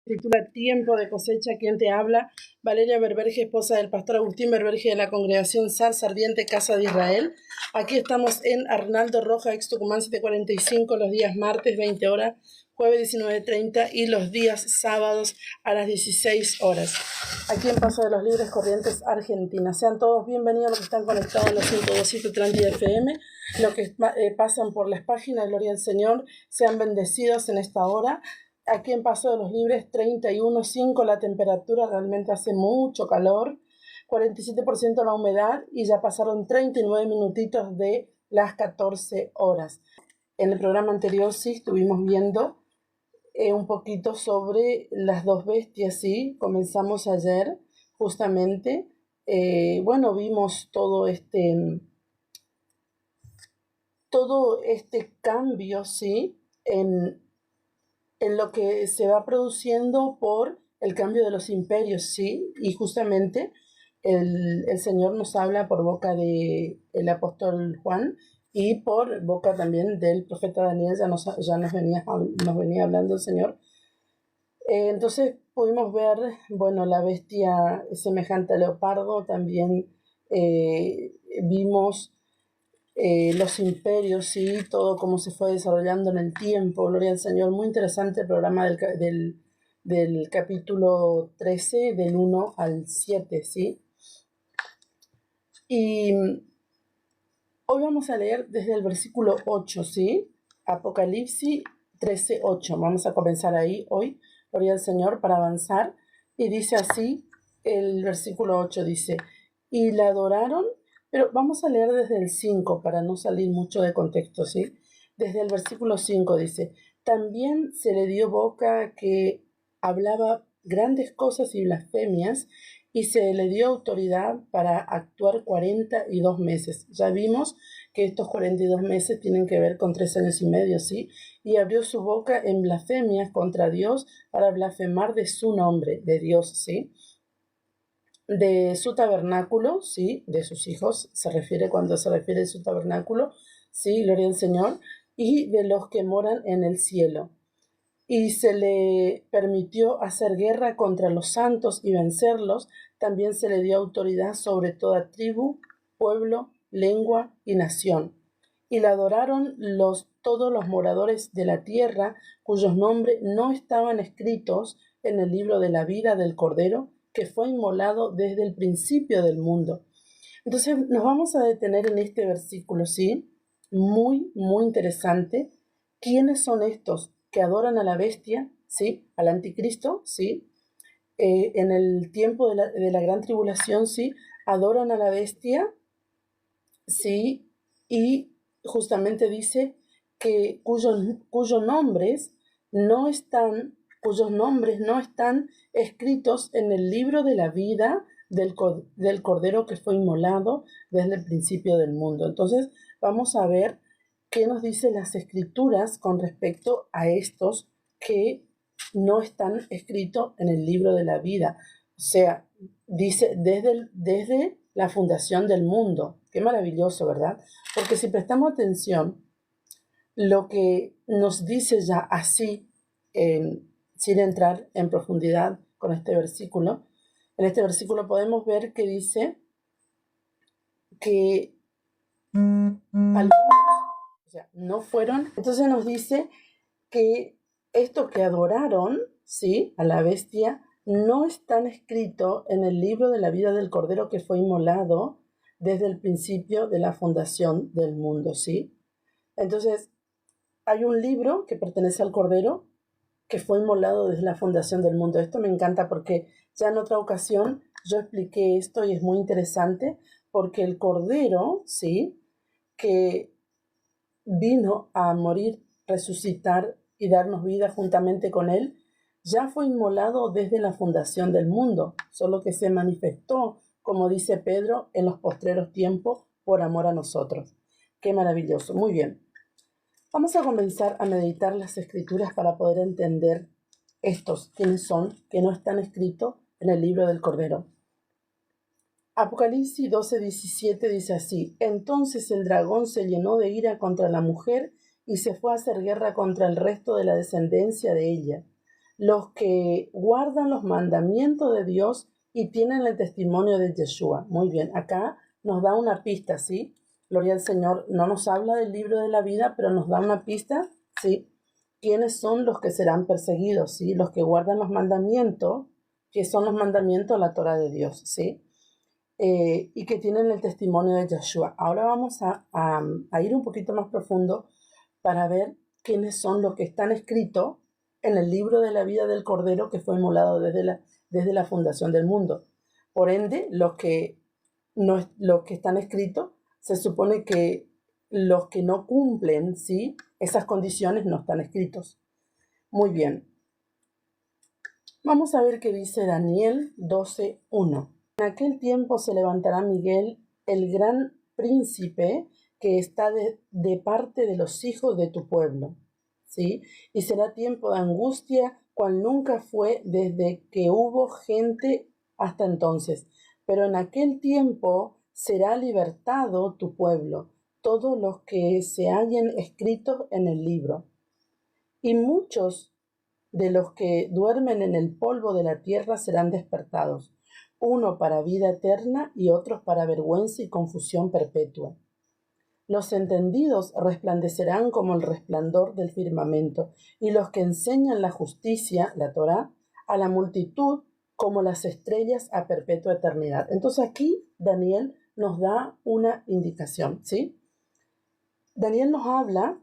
Titula Tiempo de cosecha. ¿Quién te habla? Valeria Berberge, esposa del pastor Agustín Berberge de la congregación Zarza Ardiente Casa de Israel. Aquí estamos en Arnaldo Roja, ex Tucumán 745, los días martes 20 horas, jueves 19:30 y los días sábados a las 16 horas. Aquí en Paso de los Libres Corrientes, Argentina. Sean todos bienvenidos los que están conectados en los 102.30 FM, los que pasan por las páginas, gloria al Señor, sean bendecidos en esta hora. Aquí en Paso de los Libres, 31.5 la temperatura, realmente hace mucho calor, 47% la humedad y ya pasaron 39 minutitos de las 14 horas. En el programa anterior sí estuvimos viendo un poquito sobre las dos bestias, sí, comenzamos ayer justamente, vimos todo este cambio, sí, en lo que se va produciendo por el cambio de los imperios, ¿sí? Y justamente el Señor nos habla por boca del apóstol Juan y por boca también del profeta Daniel, ya nos venía hablando el Señor. Entonces pudimos ver, la bestia semejante al leopardo, también vimos los imperios, sí, todo cómo se fue desarrollando en el tiempo, gloria al Señor. Muy interesante el programa del capítulo 13, del 1 al 7, ¿sí? Y hoy vamos a leer desde el versículo 8, ¿sí? Apocalipsis 13, 8. Vamos a comenzar ahí hoy, gloria al Señor, para avanzar. Y dice así, el versículo 8 dice, y la adoraron. Pero vamos a leer desde el 5 para no salir mucho de contexto, ¿sí? Desde el versículo 5 dice, también se le dio boca que hablaba grandes cosas y blasfemias, y se le dio autoridad para actuar 42 meses. Ya vimos que estos 42 meses tienen que ver con 3 años y medio, ¿sí? Y abrió su boca en blasfemias contra Dios para blasfemar de su nombre, de Dios, ¿sí? De su tabernáculo, sí, de sus hijos, se refiere cuando se refiere a su tabernáculo, sí, gloria al Señor, y de los que moran en el cielo. Y se le permitió hacer guerra contra los santos y vencerlos. También se le dio autoridad sobre toda tribu, pueblo, lengua y nación. Y la adoraron todos los moradores de la tierra, cuyos nombres no estaban escritos en el libro de la vida del Cordero, que fue inmolado desde el principio del mundo. Entonces nos vamos a detener en este versículo, ¿sí? Muy, muy interesante. ¿Quiénes son estos que adoran a la bestia, ¿sí? Al anticristo, ¿sí? En el tiempo de la gran tribulación, ¿sí? Adoran a la bestia, ¿sí? Y justamente dice que cuyos nombres no están escritos en el libro de la vida del Cordero que fue inmolado desde el principio del mundo. Entonces vamos a ver qué nos dicen las escrituras con respecto a estos que no están escritos en el libro de la vida. O sea, dice desde la fundación del mundo. Qué maravilloso, ¿verdad? Porque si prestamos atención, lo que nos dice ya así, sin entrar en profundidad con este versículo, en este versículo podemos ver que dice que algunos, no fueron. Entonces nos dice que estos que adoraron, ¿sí?, a la bestia, no están escritos en el libro de la vida del Cordero que fue inmolado desde el principio de la fundación del mundo, ¿sí? Entonces, hay un libro que pertenece al Cordero que fue inmolado desde la fundación del mundo. Esto me encanta porque ya en otra ocasión yo expliqué esto y es muy interesante porque el Cordero, ¿sí?, que vino a morir, resucitar y darnos vida juntamente con Él, ya fue inmolado desde la fundación del mundo, solo que se manifestó, como dice Pedro, en los postreros tiempos por amor a nosotros. Qué maravilloso. Muy bien. Vamos a comenzar a meditar las escrituras para poder entender estos, quiénes son, que no están escritos en el libro del Cordero. Apocalipsis 12:17 dice así: entonces el dragón se llenó de ira contra la mujer y se fue a hacer guerra contra el resto de la descendencia de ella, los que guardan los mandamientos de Dios y tienen el testimonio de Yeshua. Muy bien, acá nos da una pista, ¿sí? Gloria al Señor, no nos habla del libro de la vida, pero nos da una pista, ¿sí? ¿Quiénes son los que serán perseguidos, ¿sí? Los que guardan los mandamientos, que son los mandamientos de la Torah de Dios, ¿sí? Y que tienen el testimonio de Yeshua. Ahora vamos a ir un poquito más profundo para ver quiénes son los que están escritos en el libro de la vida del Cordero que fue inmolado desde la fundación del mundo. Por ende, los que están escritos, se supone que los que no cumplen, ¿sí?, esas condiciones no están escritos. Muy bien. Vamos a ver qué dice Daniel 12:1. En aquel tiempo se levantará Miguel, el gran príncipe que está de parte de los hijos de tu pueblo, ¿sí? Y será tiempo de angustia cual nunca fue desde que hubo gente hasta entonces. Pero en aquel tiempo será libertado tu pueblo, todos los que se hallen escritos en el libro. Y muchos de los que duermen en el polvo de la tierra serán despertados, uno para vida eterna y otros para vergüenza y confusión perpetua. Los entendidos resplandecerán como el resplandor del firmamento, y los que enseñan la justicia, la Torá, a la multitud como las estrellas a perpetua eternidad. Entonces aquí Daniel nos da una indicación, ¿sí? Daniel nos habla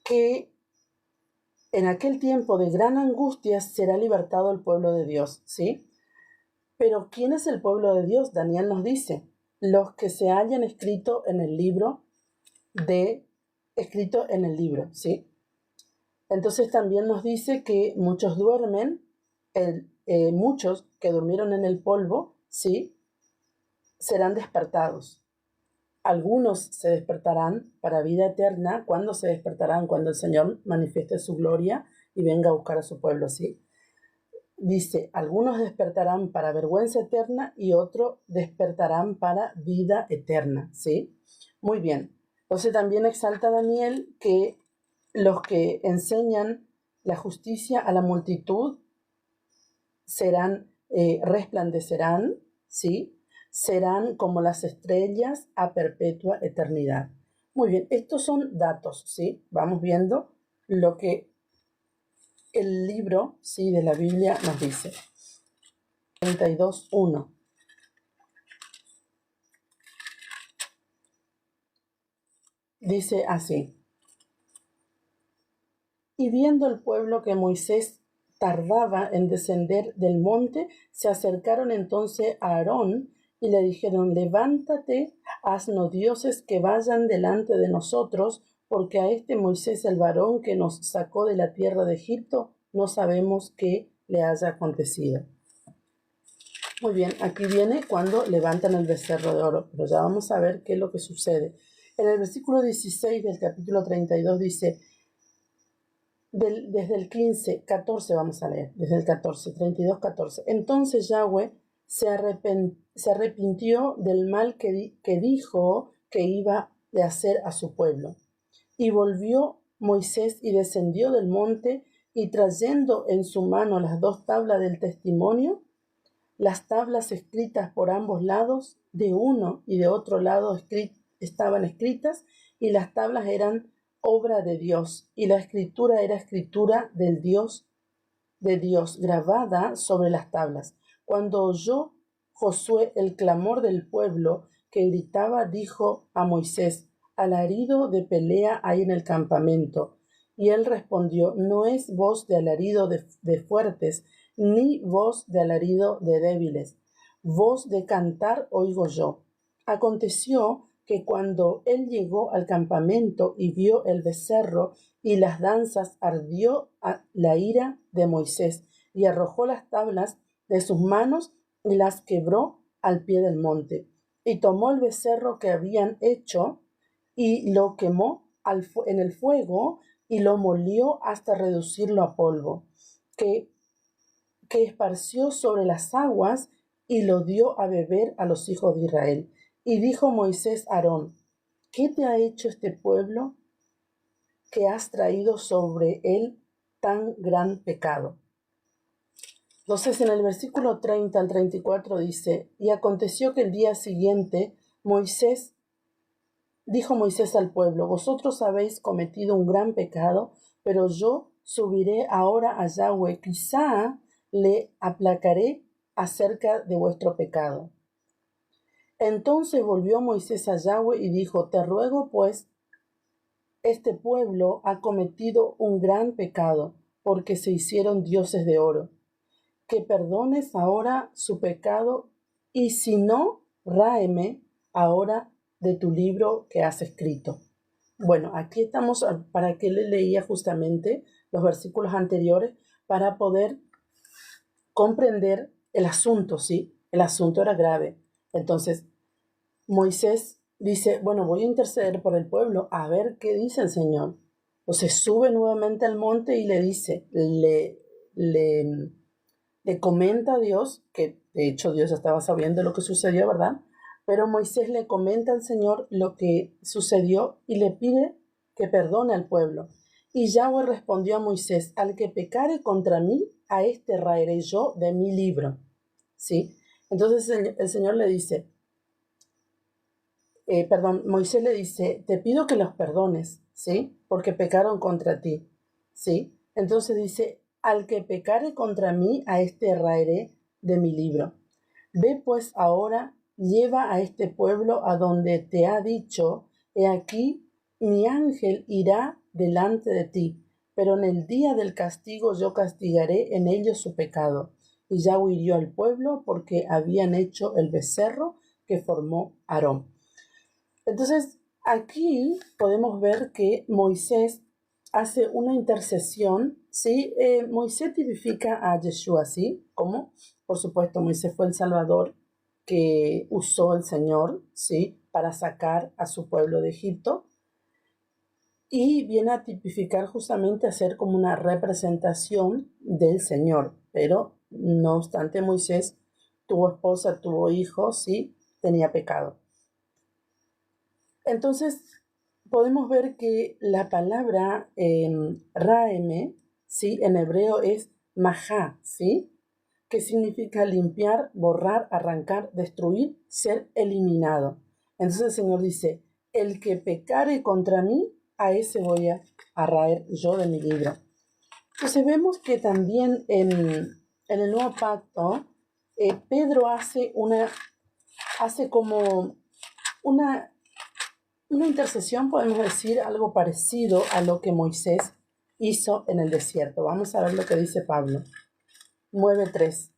que en aquel tiempo de gran angustia será libertado el pueblo de Dios, ¿sí? Pero ¿quién es el pueblo de Dios? Daniel nos dice, los que se hayan escrito en el libro, ¿sí? Entonces también nos dice que muchos duermen, muchos que durmieron en el polvo, ¿sí?, serán despertados. Algunos se despertarán para vida eterna. ¿Cuándo se despertarán? Cuando el Señor manifieste su gloria y venga a buscar a su pueblo, ¿sí? Dice, algunos despertarán para vergüenza eterna y otros despertarán para vida eterna, ¿sí? Muy bien. Entonces también exalta Daniel que los que enseñan la justicia a la multitud resplandecerán, ¿sí? Serán como las estrellas a perpetua eternidad. Muy bien, estos son datos, ¿sí? Vamos viendo lo que el libro, ¿sí?, de la Biblia nos dice. 32:1. Dice así. Y viendo el pueblo que Moisés tardaba en descender del monte, se acercaron entonces a Aarón y le dijeron, levántate, haznos dioses que vayan delante de nosotros, porque a este Moisés, el varón que nos sacó de la tierra de Egipto, no sabemos qué le haya acontecido. Muy bien, aquí viene cuando levantan el becerro de oro, pero ya vamos a ver qué es lo que sucede. En el versículo 16 del capítulo 32 dice, desde el 14 vamos a leer, desde el 14, 32, 14. Entonces Yahweh se arrepintió del mal que dijo que iba de hacer a su pueblo. Y volvió Moisés y descendió del monte, y trayendo en su mano las 2 tablas del testimonio, las tablas escritas por ambos lados, de uno y de otro lado estaban escritas, y las tablas eran obra de Dios, y la escritura era escritura de Dios grabada sobre las tablas. Cuando oyó Josué el clamor del pueblo que gritaba, dijo a Moisés, alarido de pelea hay en el campamento. Y él respondió, no es voz de alarido de fuertes, ni voz de alarido de débiles. Voz de cantar oigo yo. Aconteció que cuando él llegó al campamento y vio el becerro y las danzas, ardió la ira de Moisés, y arrojó las tablas de sus manos y las quebró al pie del monte. Y tomó el becerro que habían hecho y lo quemó en el fuego y lo molió hasta reducirlo a polvo, que esparció sobre las aguas y lo dio a beber a los hijos de Israel. Y dijo Moisés a Aarón, ¿qué te ha hecho este pueblo que has traído sobre él tan gran pecado. Entonces en el versículo 30 al 34 dice, y aconteció que el día siguiente dijo Moisés al pueblo, vosotros habéis cometido un gran pecado, pero yo subiré ahora a Yahweh, quizá le aplacaré acerca de vuestro pecado. Entonces volvió Moisés a Yahweh y dijo, te ruego pues, este pueblo ha cometido un gran pecado, porque se hicieron dioses de oro, que perdones ahora su pecado, y si no, ráeme ahora de tu libro que has escrito. Bueno, aquí estamos para que le leía justamente los versículos anteriores para poder comprender el asunto, ¿sí? El asunto era grave. Entonces, Moisés dice, bueno, voy a interceder por el pueblo, a ver qué dice el Señor. Entonces sube nuevamente al monte y le dice, le comenta a Dios, que de hecho Dios estaba sabiendo lo que sucedió, ¿verdad? Pero Moisés le comenta al Señor lo que sucedió y le pide que perdone al pueblo. Y Yahweh respondió a Moisés, al que pecare contra mí, a este raeré yo de mi libro. ¿Sí? Entonces el Señor le dice, Moisés le dice, te pido que los perdones, ¿sí? Porque pecaron contra ti, ¿sí? Entonces dice, al que pecare contra mí, a este raeré de mi libro. Ve pues ahora, lleva a este pueblo a donde te ha dicho, he aquí, mi ángel irá delante de ti, pero en el día del castigo yo castigaré en ellos su pecado. Y Yahweh hirió al pueblo porque habían hecho el becerro que formó Aarón. Entonces, aquí podemos ver que Moisés hace una intercesión, ¿sí? Moisés tipifica a Yeshua, ¿sí? ¿Cómo? Por supuesto, Moisés fue el Salvador que usó el Señor, ¿sí? Para sacar a su pueblo de Egipto. Y viene a tipificar justamente a ser como una representación del Señor. Pero, no obstante, Moisés tuvo esposa, tuvo hijos, ¿sí? Tenía pecado. Entonces, podemos ver que la palabra raeme, ¿sí? En hebreo es majá, ¿sí? Que significa limpiar, borrar, arrancar, destruir, ser eliminado. Entonces el Señor dice, el que pecare contra mí, a ese voy a raer yo de mi libro. Entonces vemos que también en el Nuevo Pacto, Pedro hace como una intercesión, podemos decir, algo parecido a lo que Moisés hizo en el desierto. Vamos a ver lo que dice Pablo. 9.3.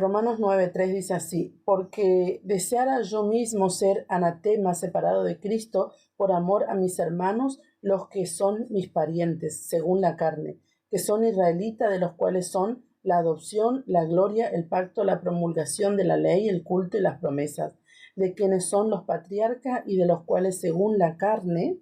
Romanos 9.3 dice así, porque deseara yo mismo ser anatema separado de Cristo por amor a mis hermanos, los que son mis parientes, según la carne, que son israelitas, de los cuales son la adopción, la gloria, el pacto, la promulgación de la ley, el culto y las promesas, de quienes son los patriarcas y de los cuales según la carne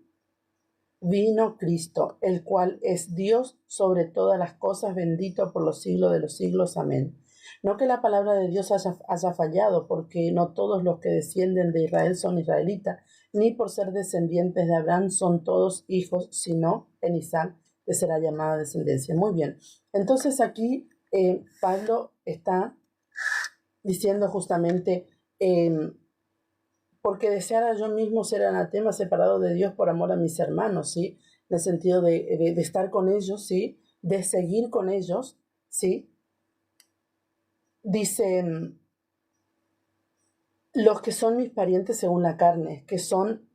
vino Cristo, el cual es Dios sobre todas las cosas, bendito por los siglos de los siglos. Amén. No que la palabra de Dios haya fallado, porque no todos los que descienden de Israel son israelitas, ni por ser descendientes de Abraham son todos hijos, sino en Isaac que será llamada descendencia. Muy bien. Entonces aquí Pablo está diciendo justamente, porque deseara yo mismo ser anatema separado de Dios por amor a mis hermanos, ¿sí? En el sentido de estar con ellos, ¿sí? De seguir con ellos, ¿sí? Dicen, los que son mis parientes según la carne, que son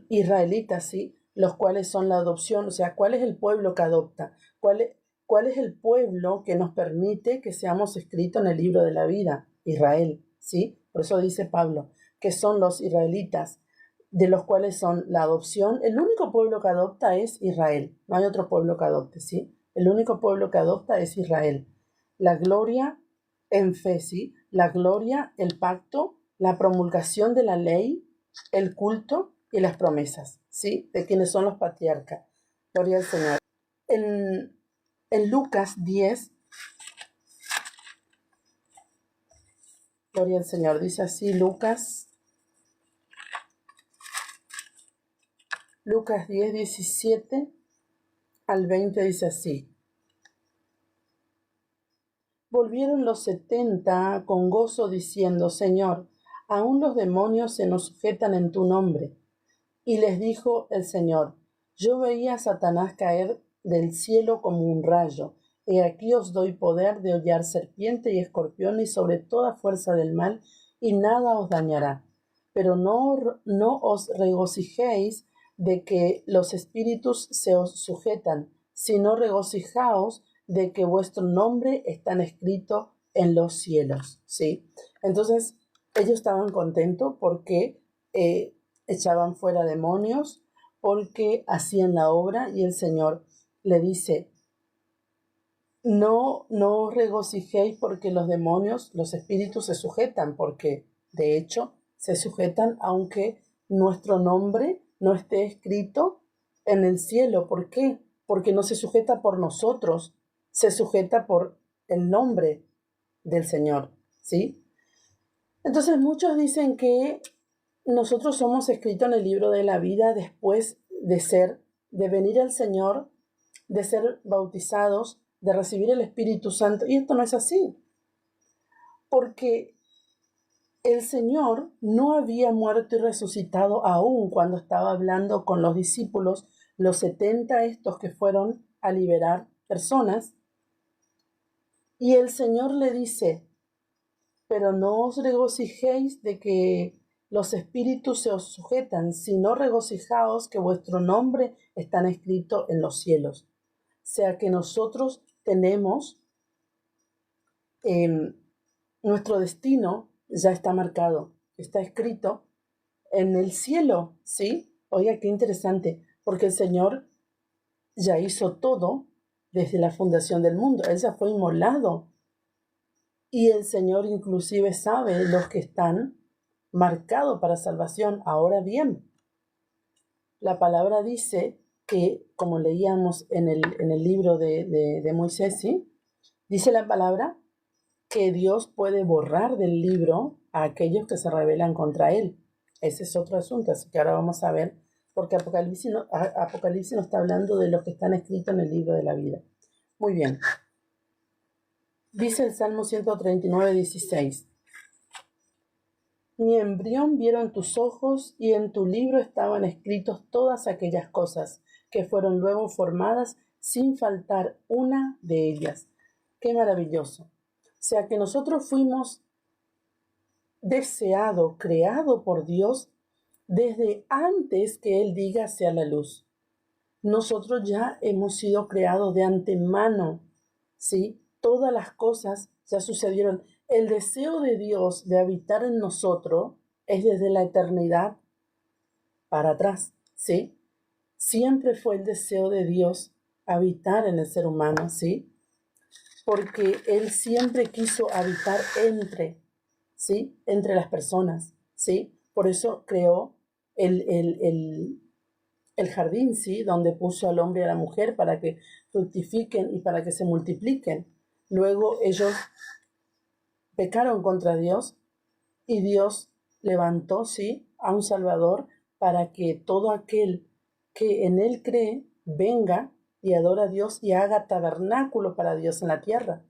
israelitas, ¿sí? Los cuales son la adopción, o sea, ¿cuál es el pueblo que adopta? ¿Cuál es el pueblo que nos permite que seamos escritos en el libro de la vida? Israel, ¿sí? Por eso dice Pablo, que son los israelitas, de los cuales son la adopción. El único pueblo que adopta es Israel, no hay otro pueblo que adopte, ¿sí? El único pueblo que adopta es Israel. La gloria en fe, ¿sí? La gloria, el pacto, la promulgación de la ley, el culto y las promesas, ¿sí? De quienes son los patriarcas. Gloria al Señor. En Lucas 10, gloria al Señor, dice así Lucas 10, 17 al 20 dice así: Volvieron los 70 con gozo diciendo: Señor, aún los demonios se nos sujetan en tu nombre. Y les dijo el Señor: Yo veía a Satanás caer del cielo como un rayo. He aquí os doy poder de hollar serpiente y escorpión y sobre toda fuerza del mal, y nada os dañará. Pero no os regocijéis de que los espíritus se os sujetan, sino regocijaos de que vuestro nombre está escrito en los cielos. ¿Sí? Entonces, ellos estaban contentos porque echaban fuera demonios, porque hacían la obra, y el Señor le dice: no os regocijéis porque los demonios, los espíritus se sujetan, porque de hecho se sujetan aunque nuestro nombre no esté escrito en el cielo. ¿Por qué? Porque no se sujeta por nosotros, se sujeta por el nombre del Señor, ¿sí? Entonces muchos dicen que nosotros somos escritos en el libro de la vida después de venir al Señor, de ser bautizados, de recibir el Espíritu Santo. Y esto no es así, porque el Señor no había muerto y resucitado aún cuando estaba hablando con los discípulos, los 70 estos que fueron a liberar personas. Y el Señor le dice: pero no os regocijéis de que los espíritus se os sujetan, sino regocijaos que vuestro nombre está escrito en los cielos. O sea que nosotros tenemos, nuestro destino ya está marcado, está escrito en el cielo, ¿sí? Oiga, qué interesante, porque el Señor ya hizo todo desde la fundación del mundo. Él ya fue inmolado. Y el Señor inclusive sabe los que están marcados para salvación. Ahora bien, la palabra dice que, como leíamos en el libro de Moisés, ¿sí? Dice la palabra que Dios puede borrar del libro a aquellos que se rebelan contra Él. Ese es otro asunto, así que ahora vamos a ver, porque Apocalipsis no está hablando de los que están escritos en el libro de la vida. Muy bien. Dice el Salmo 139, 16. Mi embrión vieron tus ojos, y en tu libro estaban escritos todas aquellas cosas que fueron luego formadas, sin faltar una de ellas. ¡Qué maravilloso! O sea que nosotros fuimos deseado, creado por Dios desde antes que Él diga sea la luz. Nosotros ya hemos sido creados de antemano, ¿sí? Todas las cosas ya sucedieron. El deseo de Dios de habitar en nosotros es desde la eternidad para atrás, ¿sí? Siempre fue el deseo de Dios habitar en el ser humano, ¿sí? Porque Él siempre quiso habitar ¿sí? Entre las personas, ¿sí? Por eso creó el jardín, ¿sí? Donde puso al hombre y a la mujer para que fructifiquen y para que se multipliquen. Luego ellos pecaron contra Dios y Dios levantó, ¿sí? A un Salvador para que todo aquel que en Él cree venga y adora a Dios y haga tabernáculo para Dios en la tierra.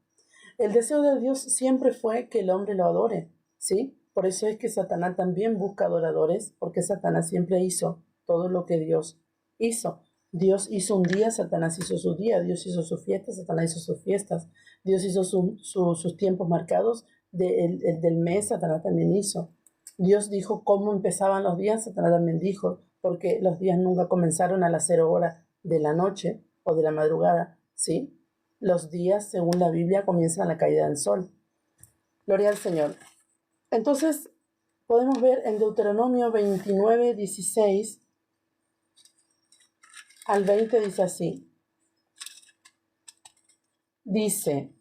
El deseo de Dios siempre fue que el hombre lo adore, ¿sí? Por eso es que Satanás también busca adoradores, porque Satanás siempre hizo todo lo que Dios hizo. Dios hizo un día, Satanás hizo su día. Dios hizo sus fiestas, Satanás hizo sus fiestas. Dios hizo sus tiempos marcados del mes, Satanás también hizo. Dios dijo cómo empezaban los días, Satanás también dijo, porque los días nunca comenzaron a las 0 horas de la noche o de la madrugada, ¿sí? Los días, según la Biblia, comienzan a la caída del sol. Gloria al Señor. Entonces, podemos ver en Deuteronomio 29, 16 al 20, dice así. Dice: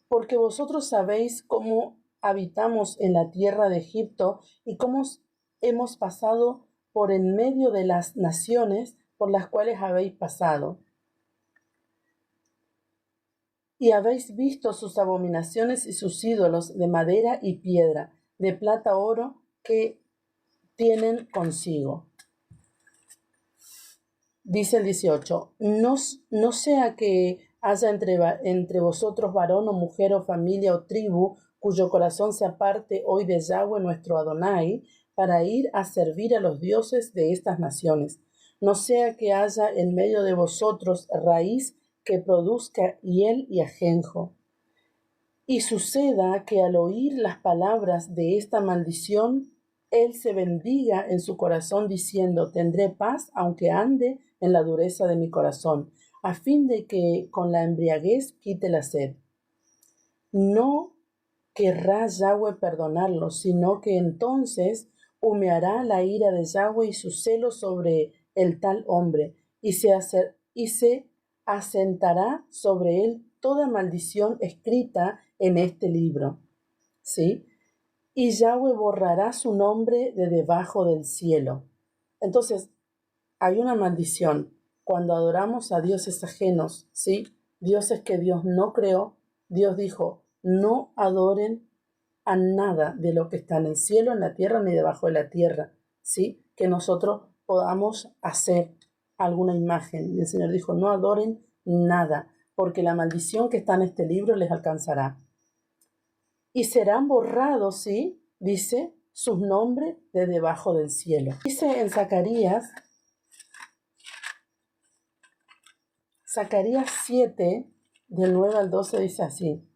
porque vosotros sabéis cómo habitamos en la tierra de Egipto y cómo hemos pasado por en medio de las naciones por las cuales habéis pasado. Y habéis visto sus abominaciones y sus ídolos de madera y piedra, de plata, oro, que tienen consigo. Dice el 18, no sea que haya entre vosotros varón o mujer o familia o tribu cuyo corazón se aparte hoy de Yahweh nuestro Adonai para ir a servir a los dioses de estas naciones. No sea que haya en medio de vosotros raíz que produzca hiel y ajenjo. Y suceda que al oír las palabras de esta maldición, él se bendiga en su corazón diciendo, tendré paz aunque ande en la dureza de mi corazón, a fin de que con la embriaguez quite la sed. No querrá Yahweh perdonarlo, sino que entonces humeará la ira de Yahweh y su celo sobre el tal hombre, y se asentará sobre él toda maldición escrita en este libro. ¿Sí? Y Yahweh borrará su nombre de debajo del cielo. Entonces, hay una maldición cuando adoramos a dioses ajenos, ¿sí? Dioses que Dios no creó. Dios dijo, no adoren a nada de lo que está en el cielo, en la tierra, ni debajo de la tierra, ¿sí? Que nosotros podamos hacer alguna imagen. Y el Señor dijo, no adoren nada, porque la maldición que está en este libro les alcanzará. Y serán borrados, ¿sí? Dice, sus nombres de debajo del cielo. Dice en Zacarías 7, del 9 al 12, dice así.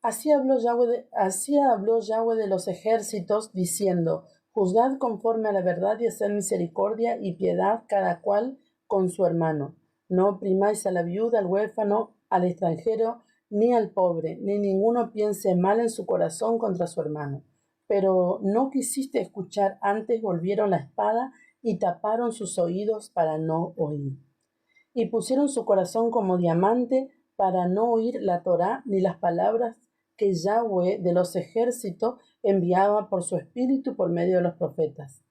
Así habló Yahweh de los ejércitos, diciendo, juzgad conforme a la verdad y haced misericordia y piedad cada cual con su hermano. No oprimáis a la viuda, al huérfano, al extranjero, ni al pobre, ni ninguno piense mal en su corazón contra su hermano. Pero no quisiste escuchar, antes volvieron la espada y taparon sus oídos para no oír. Y pusieron su corazón como diamante para no oír la Torá ni las palabras que Yahweh de los ejércitos enviaba por su espíritu por medio de los profetas.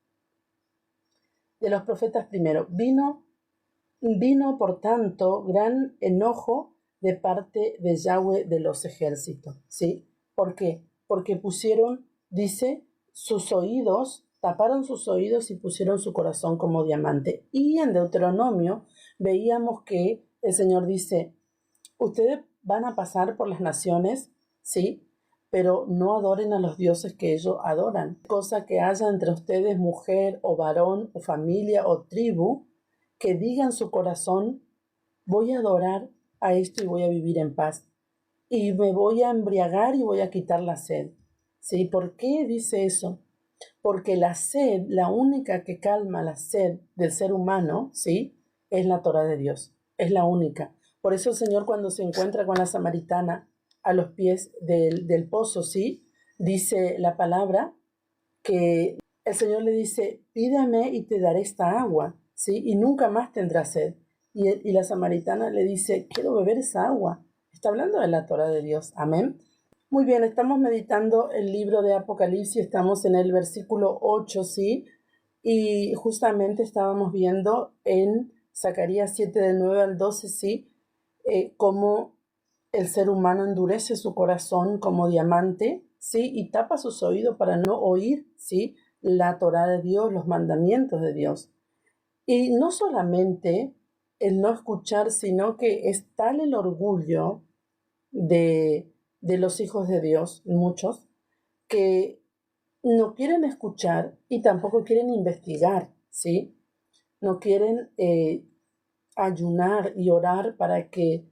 De los profetas primero. Vino por tanto gran enojo de parte de Yahweh de los ejércitos. ¿Sí? ¿Por qué? Porque pusieron, dice, sus oídos, taparon sus oídos y pusieron su corazón como diamante. Y en Deuteronomio veíamos que el Señor dice, ustedes van a pasar por las naciones, ¿sí? Pero no adoren a los dioses que ellos adoran. Cosa que haya entre ustedes mujer o varón o familia o tribu, que diga en su corazón, voy a adorar a esto y voy a vivir en paz. Y me voy a embriagar y voy a quitar la sed. ¿Sí? ¿Por qué dice eso? Porque la sed, la única que calma la sed del ser humano, ¿sí? Es la Torá de Dios. Es la única. Por eso el Señor, cuando se encuentra con la samaritana a los pies del pozo, ¿sí? Dice la palabra que el Señor le dice, pídeme y te daré esta agua, ¿sí? Y nunca más tendrás sed. Y la samaritana le dice, quiero beber esa agua. Está hablando de la Torá de Dios. Amén. Muy bien, estamos meditando el libro de Apocalipsis, estamos en el versículo 8, ¿sí? Y justamente estábamos viendo en Zacarías 7, del 9 al 12, ¿sí? Cómo el ser humano endurece su corazón como diamante, ¿sí? Y tapa sus oídos para no oír, ¿sí? La Torá de Dios, los mandamientos de Dios. Y no solamente el no escuchar, sino que es tal el orgullo de los hijos de Dios, muchos, que no quieren escuchar y tampoco quieren investigar, ¿sí? No quieren ayunar y orar para que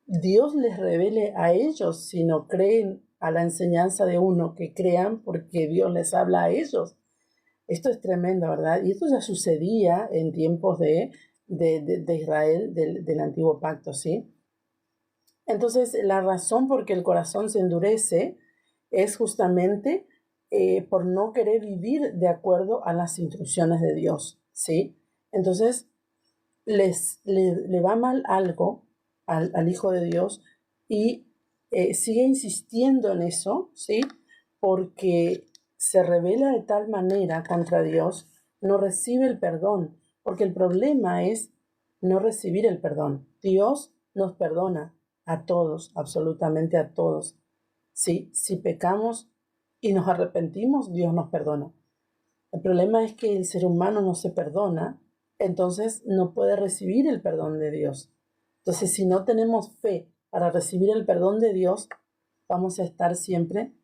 Dios les revele a ellos, sino creen a la enseñanza de uno, que crean porque Dios les habla a ellos. Esto es tremendo, ¿verdad? Y esto ya sucedía en tiempos de Israel, del antiguo pacto, ¿sí? Entonces, la razón por que el corazón se endurece es justamente por no querer vivir de acuerdo a las instrucciones de Dios, ¿sí? Entonces, le va mal algo al Hijo de Dios y sigue insistiendo en eso, ¿sí? Porque se revela de tal manera contra Dios, no recibe el perdón, porque el problema es no recibir el perdón. Dios nos perdona a todos, absolutamente a todos. ¿Sí? Si pecamos y nos arrepentimos, Dios nos perdona. El problema es que el ser humano no se perdona entonces no puede recibir el perdón de Dios. Entonces, si no tenemos fe para recibir el perdón de Dios, vamos a estar siempre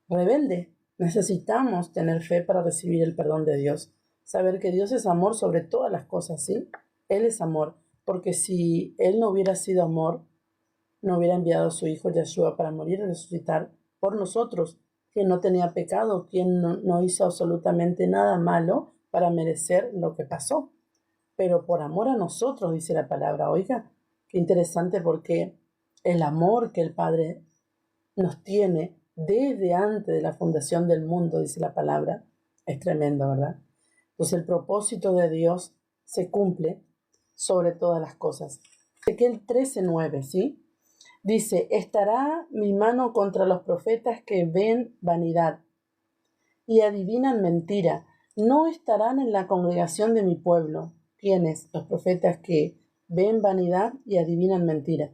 rebelde. Necesitamos tener fe para recibir el perdón de Dios. Saber que Dios es amor sobre todas las cosas, ¿sí? Él es amor, porque si Él no hubiera sido amor, no hubiera enviado a su Hijo Yeshua para morir y resucitar por nosotros, quien no tenía pecado, quien no hizo absolutamente nada malo para merecer lo que pasó. Pero por amor a nosotros, dice la palabra. Oiga, qué interesante, porque el amor que el Padre nos tiene desde antes de la fundación del mundo, dice la palabra, es tremendo, ¿verdad? Pues el propósito de Dios se cumple sobre todas las cosas. Ezequiel 13:9, ¿sí? Dice, estará mi mano contra los profetas que ven vanidad y adivinan mentira. No estarán en la congregación de mi pueblo. ¿Quiénes? Los profetas que ven vanidad y adivinan mentira.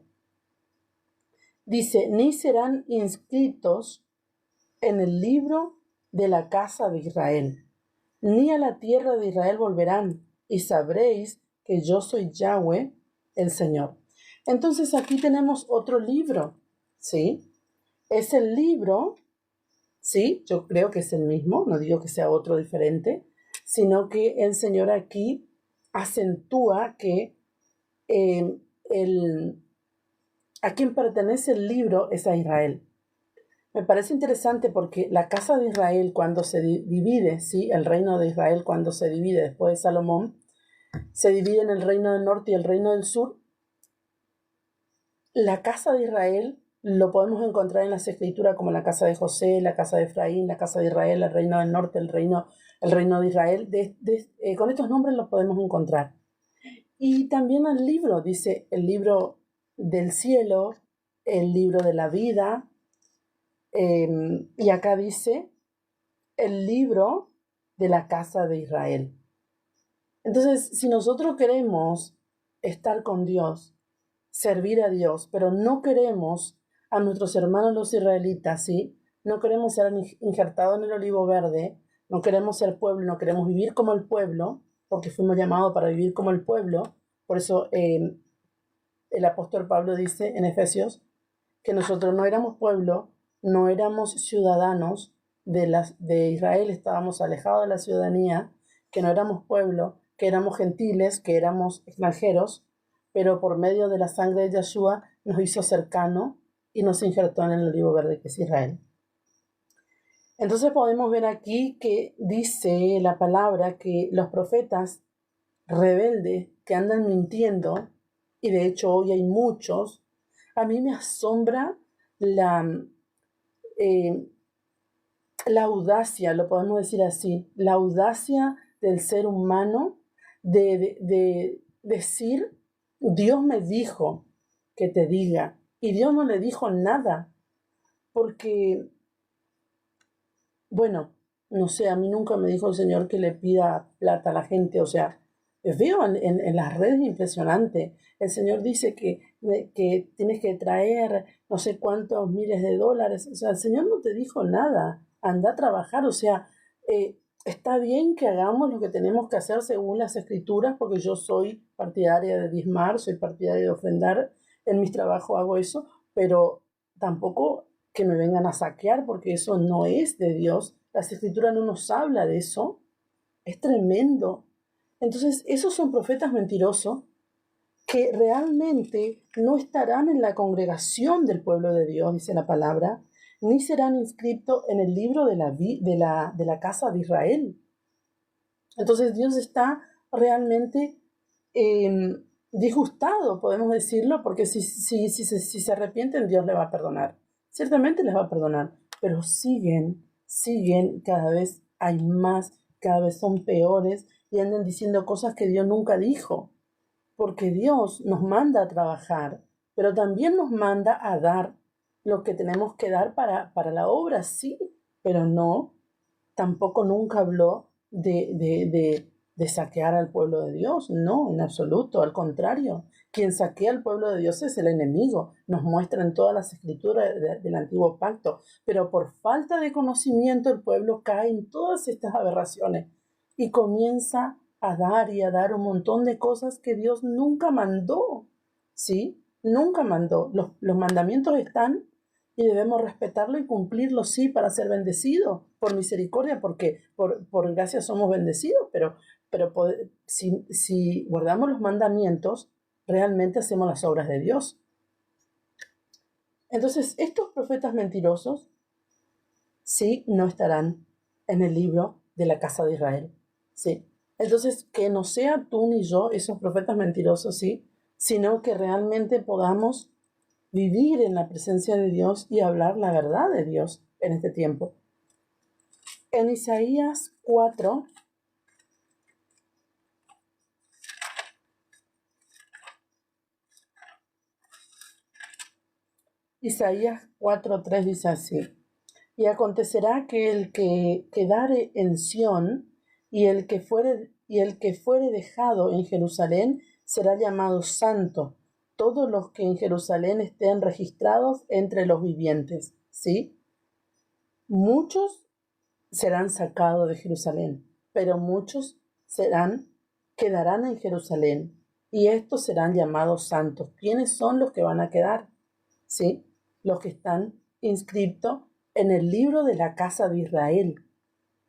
Dice, ni serán inscritos en el libro de la casa de Israel, ni a la tierra de Israel volverán, y sabréis que yo soy Yahweh, el Señor. Entonces aquí tenemos otro libro, ¿sí? Es el libro, sí, yo creo que es el mismo, no digo que sea otro diferente, sino que el Señor aquí acentúa que a quien pertenece el libro es a Israel. Me parece interesante porque la casa de Israel, cuando se divide, ¿sí? El reino de Israel, cuando se divide después de Salomón, se divide en el reino del norte y el reino del sur. La casa de Israel lo podemos encontrar en las escrituras como la casa de José, la casa de Efraín, la casa de Israel, el reino del norte, el reino de Israel. Con estos nombres los podemos encontrar. Y también el libro, dice el libro del cielo, el libro de la vida, y acá dice el libro de la casa de Israel. Entonces, si nosotros queremos estar con Dios, servir a Dios, pero no queremos a nuestros hermanos los israelitas, ¿sí? No queremos ser injertados en el olivo verde, no queremos ser pueblo, no queremos vivir como el pueblo, porque fuimos llamados para vivir como el pueblo. Por eso el apóstol Pablo dice en Efesios que nosotros no éramos pueblo, no éramos ciudadanos de Israel, estábamos alejados de la ciudadanía, que no éramos pueblo, que éramos gentiles, que éramos extranjeros, pero por medio de la sangre de Yeshua nos hizo cercano y nos injertó en el olivo verde que es Israel. Entonces podemos ver aquí que dice la palabra que los profetas rebeldes que andan mintiendo, y de hecho hoy hay muchos, a mí me asombra la audacia, lo podemos decir así, la audacia del ser humano de decir, Dios me dijo que te diga, y Dios no le dijo nada, porque, bueno, no sé, a mí nunca me dijo el Señor que le pida plata a la gente, o sea, veo en las redes impresionante, el Señor dice que tienes que traer no sé cuántos miles de dólares, o sea, el Señor no te dijo nada, anda a trabajar, o sea, está bien que hagamos lo que tenemos que hacer según las escrituras, porque yo soy partidaria de diezmar, soy partidaria de ofrendar, en mis trabajos hago eso, pero tampoco que me vengan a saquear, porque eso no es de Dios, las escrituras no nos habla de eso, es tremendo. Entonces, esos son profetas mentirosos que realmente no estarán en la congregación del pueblo de Dios, dice la palabra, ni serán inscritos en el libro de la casa de Israel. Entonces Dios está realmente disgustado, podemos decirlo, porque si se arrepienten, Dios les va a perdonar. Ciertamente les va a perdonar, pero siguen, cada vez hay más, cada vez son peores y andan diciendo cosas que Dios nunca dijo. Porque Dios nos manda a trabajar, pero también nos manda a dar lo que tenemos que dar para la obra, sí, pero no, tampoco nunca habló de saquear al pueblo de Dios, no, en absoluto, al contrario, quien saquea al pueblo de Dios es el enemigo, nos muestra en todas las escrituras del antiguo pacto, pero por falta de conocimiento el pueblo cae en todas estas aberraciones y comienza a dar y a dar un montón de cosas que Dios nunca mandó, ¿sí? Nunca mandó. Los mandamientos están y debemos respetarlo y cumplirlo, sí, para ser bendecidos por misericordia, porque por gracia somos bendecidos, pero si guardamos los mandamientos, realmente hacemos las obras de Dios. Entonces, estos profetas mentirosos, sí, no estarán en el libro de la casa de Israel, sí. Entonces, que no sea tú ni yo esos profetas mentirosos, sí, sino que realmente podamos vivir en la presencia de Dios y hablar la verdad de Dios en este tiempo. En Isaías 4, Isaías 4:3 dice así: y acontecerá que el que quedare en Sión y el que fuere dejado en Jerusalén será llamado santo, todos los que en Jerusalén estén registrados entre los vivientes, ¿sí? Muchos serán sacados de Jerusalén, pero muchos quedarán en Jerusalén, y estos serán llamados santos. ¿Quiénes son los que van a quedar? ¿Sí? Los que están inscritos en el libro de la casa de Israel.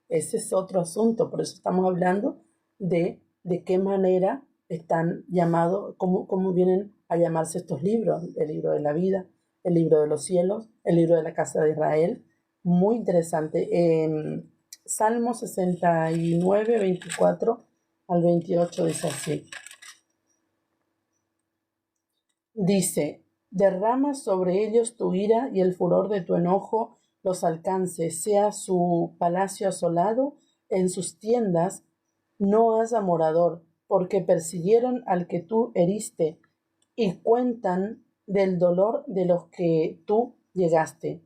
Ese es otro asunto, por eso estamos hablando de qué manera están llamados, cómo vienen a llamarse estos libros: el libro de la vida, el libro de los cielos, el libro de la casa de Israel. Muy interesante. En Salmo 69, 24 al 28 dice así. Dice: derrama sobre ellos tu ira y el furor de tu enojo los alcance, sea su palacio asolado, en sus tiendas no haya morador, porque persiguieron al que tú heriste y cuentan del dolor de los que tú llegaste.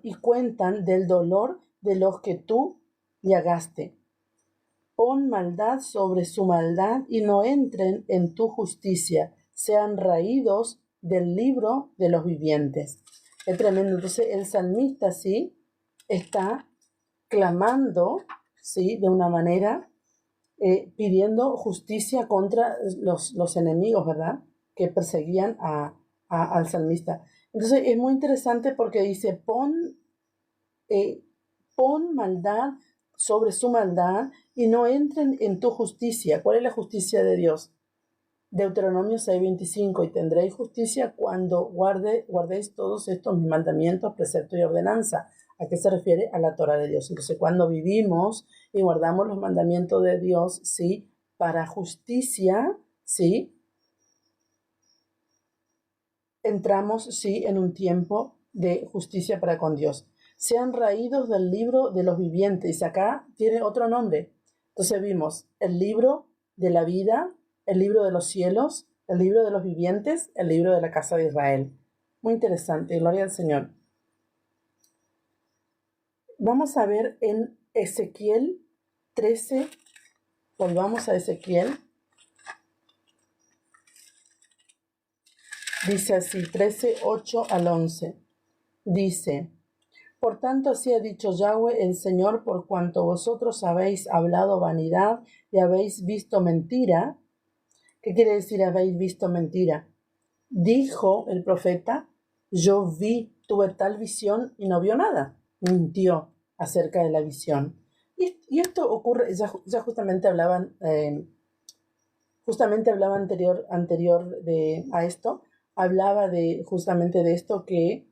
Y cuentan del dolor de los que tú llagaste. Pon maldad sobre su maldad y no entren en tu justicia, sean raídos del libro de los vivientes. Es tremendo. Entonces el salmista, sí, está clamando, sí, de una manera, pidiendo justicia contra los enemigos, ¿verdad?, que perseguían al salmista. Entonces es muy interesante porque dice: pon maldad sobre su maldad y no entren en tu justicia. ¿Cuál es la justicia de Dios? Deuteronomio 6:25: y tendréis justicia cuando guardéis todos estos mis mandamientos, preceptos y ordenanza. ¿A qué se refiere? A la Torah de Dios. Entonces, cuando vivimos y guardamos los mandamientos de Dios, ¿sí?, para justicia, ¿sí?, entramos, sí, en un tiempo de justicia para con Dios. Sean raídos del libro de los vivientes. Y acá tiene otro nombre. Entonces vimos el libro de la vida, el libro de los cielos, el libro de los vivientes, el libro de la casa de Israel. Muy interesante, gloria al Señor. Vamos a ver en Ezequiel 13, volvamos a Ezequiel. Dice así, 13, 8 al 11. Dice: por tanto, así ha dicho Yahweh el Señor, por cuanto vosotros habéis hablado vanidad y habéis visto mentira. ¿Qué quiere decir habéis visto mentira? Dijo el profeta: yo tuve tal visión y no vio nada. Mintió acerca de la visión. Y esto ocurre, ya justamente hablaban, anterior a esto, hablaba justamente de esto, que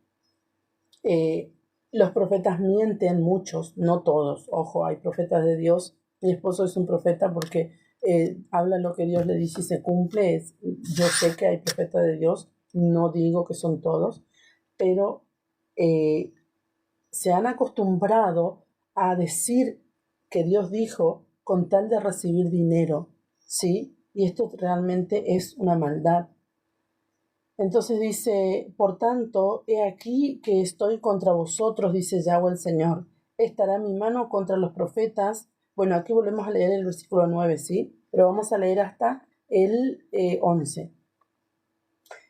los profetas mienten, muchos, no todos. Ojo, hay profetas de Dios. Mi esposo es un profeta porque habla lo que Dios le dice y se cumple. Yo sé que hay profetas de Dios, no digo que son todos, pero se han acostumbrado a decir que Dios dijo con tal de recibir dinero, ¿sí? Y esto realmente es una maldad. Entonces dice: por tanto, he aquí que estoy contra vosotros, dice Yahweh el Señor. Estará mi mano contra los profetas. Bueno, aquí volvemos a leer el versículo 9, ¿sí? Pero vamos a leer hasta el 11.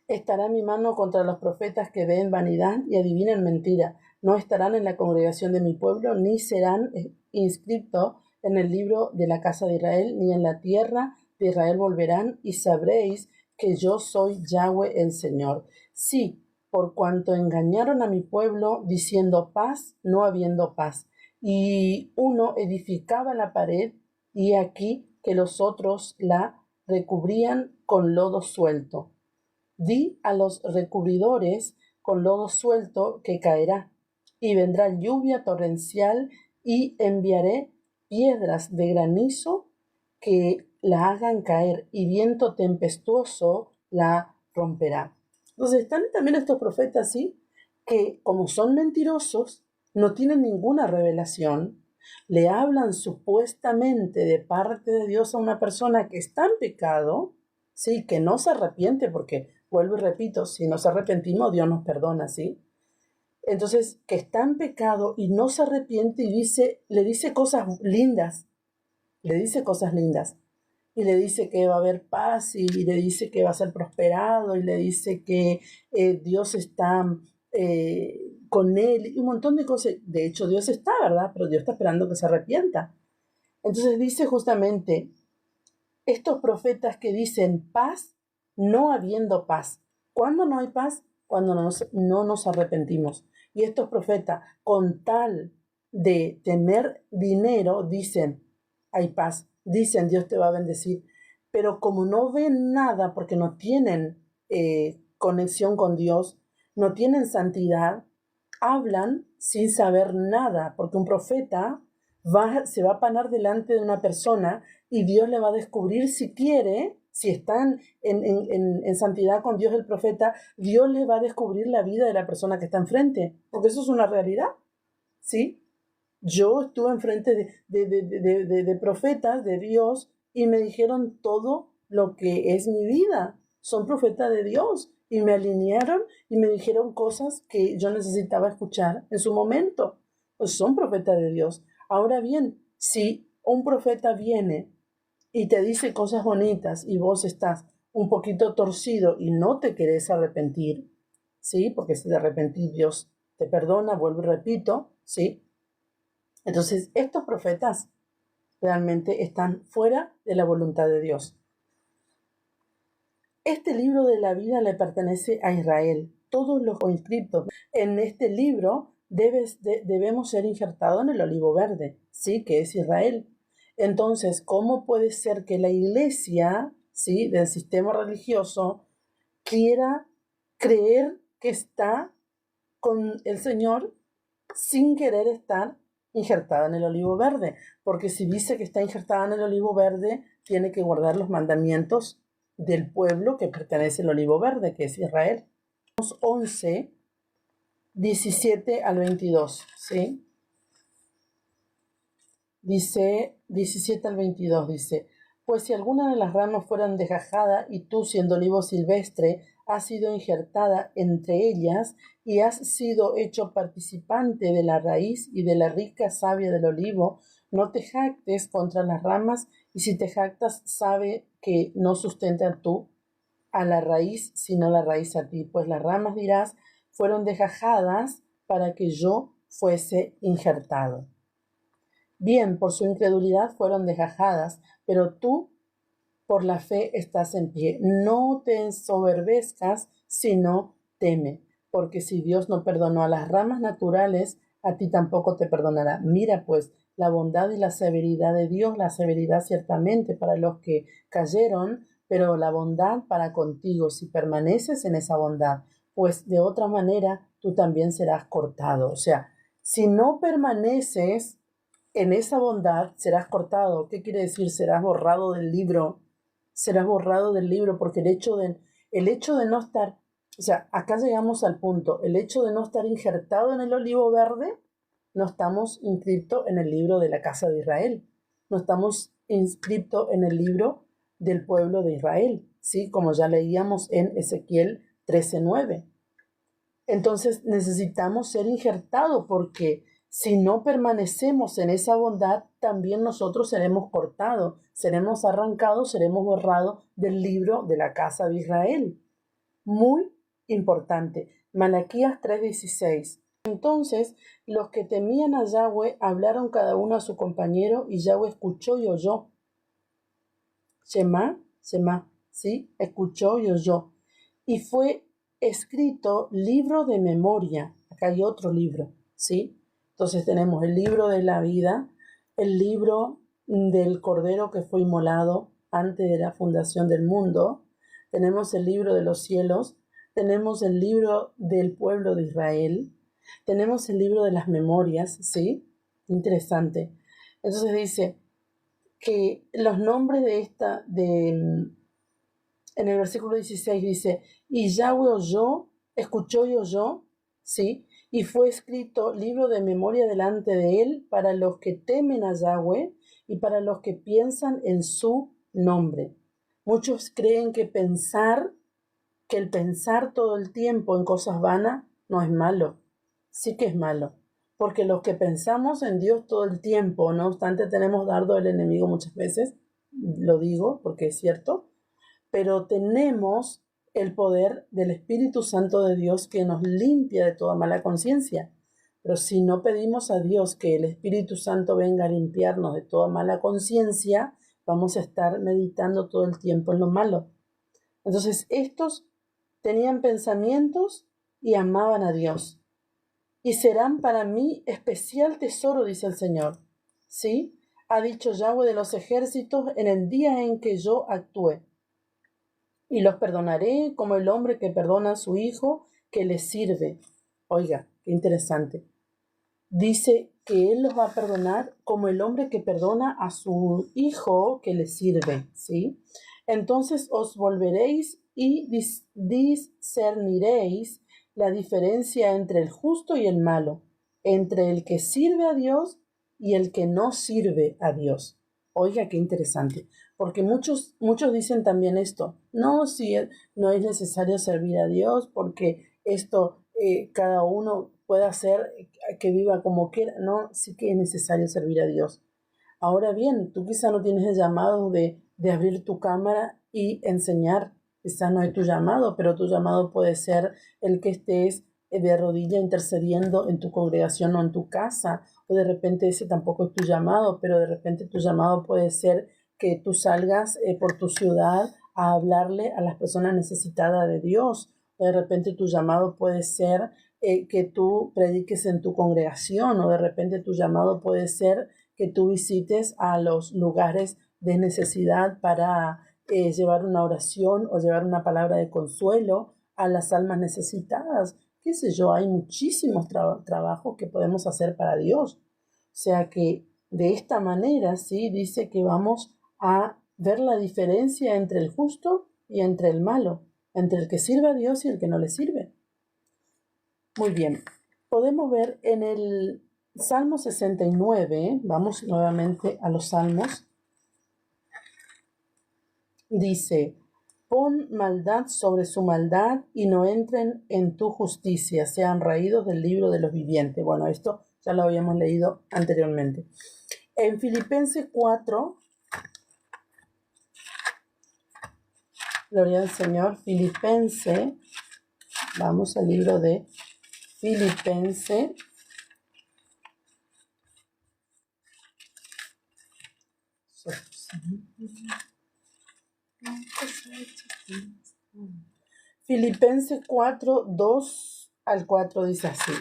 Estará mi mano contra los profetas que ven vanidad y adivinen mentira, no estarán en la congregación de mi pueblo, ni serán inscritos en el libro de la casa de Israel, ni en la tierra de Israel volverán, y sabréis que yo soy Yahweh el Señor. Sí, por cuanto engañaron a mi pueblo, diciendo paz, no habiendo paz. Y uno edificaba la pared, y aquí que los otros la recubrían con lodo suelto. Di a los recubridores con lodo suelto que caerá, y vendrá lluvia torrencial, y enviaré piedras de granizo que la hagan caer, y viento tempestuoso la romperá. Entonces están también estos profetas, ¿sí?, que como son mentirosos, no tienen ninguna revelación, le hablan supuestamente de parte de Dios a una persona que está en pecado, sí, que no se arrepiente, porque vuelvo y repito, si nos arrepentimos, Dios nos perdona, ¿sí? Entonces, que está en pecado y no se arrepiente y le dice cosas lindas, le dice cosas lindas. Y le dice que va a haber paz, y le dice que va a ser prosperado, y le dice que Dios está con él, y un montón de cosas. De hecho, Dios está, ¿verdad? Pero Dios está esperando que se arrepienta. Entonces dice justamente, estos profetas que dicen paz, no habiendo paz. ¿Cuándo no hay paz? Cuando no nos arrepentimos. Y estos profetas, con tal de tener dinero, dicen, hay paz. Dicen, Dios te va a bendecir. Pero como no ven nada, porque no tienen conexión con Dios, no tienen santidad, hablan sin saber nada, porque un profeta se va a parar delante de una persona y Dios le va a descubrir si quiere, si están en santidad con Dios el profeta, Dios le va a descubrir la vida de la persona que está enfrente, porque eso es una realidad, ¿sí? Yo estuve enfrente de profetas de Dios y me dijeron todo lo que es mi vida. Son profetas de Dios y me alinearon y me dijeron cosas que yo necesitaba escuchar en su momento. Pues son profetas de Dios. Ahora bien, si un profeta viene y te dice cosas bonitas y vos estás un poquito torcido y no te querés arrepentir, ¿sí? Porque si te arrepentís, Dios te perdona, vuelvo y repito, ¿sí? Entonces, estos profetas realmente están fuera de la voluntad de Dios. Este libro de la vida le pertenece a Israel. Todos los inscritos en este libro debemos ser injertados en el olivo verde, sí, que es Israel. Entonces, ¿cómo puede ser que la iglesia, sí, del sistema religioso quiera creer que está con el Señor sin querer estar injertada en el olivo verde? Porque si dice que está injertada en el olivo verde, tiene que guardar los mandamientos del pueblo que pertenece al olivo verde, que es Israel. 11, 17 al 22, ¿sí? Dice, 17 al 22, dice, pues si alguna de las ramas fueran desgajada y tú, siendo olivo silvestre, has sido injertada entre ellas y has sido hecho participante de la raíz y de la rica savia del olivo, no te jactes contra las ramas, y si te jactas, sabe que no sustenta tú a la raíz, sino la raíz a ti, pues las ramas, dirás, fueron desgajadas para que yo fuese injertado. Bien, por su incredulidad fueron desgajadas, pero tú por la fe estás en pie. No te ensoberbezcas, sino teme, porque si Dios no perdonó a las ramas naturales, a ti tampoco te perdonará. Mira pues la bondad y la severidad de Dios, la severidad ciertamente para los que cayeron, pero la bondad para contigo si permaneces en esa bondad, pues de otra manera tú también serás cortado. O sea, si no permaneces en esa bondad, serás cortado. ¿Qué quiere decir? Serás borrado del libro. Serás borrado del libro, porque el hecho de no estar, o sea, acá llegamos al punto, el hecho de no estar injertado en el olivo verde, no estamos inscritos en el libro de la casa de Israel, no estamos inscritos en el libro del pueblo de Israel, ¿sí? Como ya leíamos en Ezequiel 13:9. Entonces necesitamos ser injertados, porque si no permanecemos en esa bondad, también nosotros seremos cortados, seremos arrancados, seremos borrados del libro de la casa de Israel. Muy importante. Malaquías 3:16. Entonces los que temían a Yahweh hablaron cada uno a su compañero, y Yahweh escuchó y oyó. Shema, Shema, ¿sí? Escuchó y oyó. Y fue escrito libro de memoria. Acá hay otro libro, ¿sí? Entonces tenemos el libro de la vida, el libro del Cordero que fue inmolado antes de la fundación del mundo, tenemos el libro de los cielos, tenemos el libro del pueblo de Israel, tenemos el libro de las memorias, ¿sí? Interesante. Entonces dice que los nombres en el versículo 16 dice, y Yahweh oyó, escuchó y oyó, ¿sí? Y fue escrito libro de memoria delante de él para los que temen a Yahweh y para los que piensan en su nombre. Muchos creen que el pensar todo el tiempo en cosas vanas no es malo. Sí que es malo. Porque los que pensamos en Dios todo el tiempo, no obstante tenemos dardo del enemigo muchas veces, lo digo porque es cierto, pero tenemos el poder del Espíritu Santo de Dios que nos limpia de toda mala conciencia. Pero si no pedimos a Dios que el Espíritu Santo venga a limpiarnos de toda mala conciencia, vamos a estar meditando todo el tiempo en lo malo. Entonces, estos tenían pensamientos y amaban a Dios. Y serán para mí especial tesoro, dice el Señor. ¿Sí? Ha dicho Yahweh de los ejércitos en el día en que yo actúe. Y los perdonaré como el hombre que perdona a su hijo que le sirve. Oiga, qué interesante. Dice que Él los va a perdonar como el hombre que perdona a su hijo que le sirve, ¿sí? Entonces os volveréis y discerniréis la diferencia entre el justo y el malo, entre el que sirve a Dios y el que no sirve a Dios. Oiga, qué interesante, porque muchos dicen también esto, no, si no es necesario servir a Dios porque esto cada uno puede hacer que viva como quiera, no, sí que es necesario servir a Dios. Ahora bien, tú quizá no tienes el llamado de abrir tu cámara y enseñar, quizá no es tu llamado, pero tu llamado puede ser el que estés de rodilla intercediendo en tu congregación o en tu casa, o de repente ese tampoco es tu llamado, pero de repente tu llamado puede ser que tú salgas por tu ciudad a hablarle a las personas necesitadas de Dios, o de repente tu llamado puede ser que tú prediques en tu congregación, o de repente tu llamado puede ser que tú visites a los lugares de necesidad para llevar una oración o llevar una palabra de consuelo a las almas necesitadas. Qué sé yo, hay muchísimos trabajos que podemos hacer para Dios. O sea que de esta manera, sí, dice que vamos a ver la diferencia entre el justo y entre el malo, entre el que sirve a Dios y el que no le sirve. Muy bien, podemos ver en el Salmo 69, vamos nuevamente a los Salmos, dice, pon maldad sobre su maldad y no entren en tu justicia, sean raídos del libro de los vivientes. Bueno, esto ya lo habíamos leído anteriormente. En Filipenses 4, gloria al Señor, Filipenses, vamos al libro de Filipenses. Filipenses 4, 2 al 4 dice así.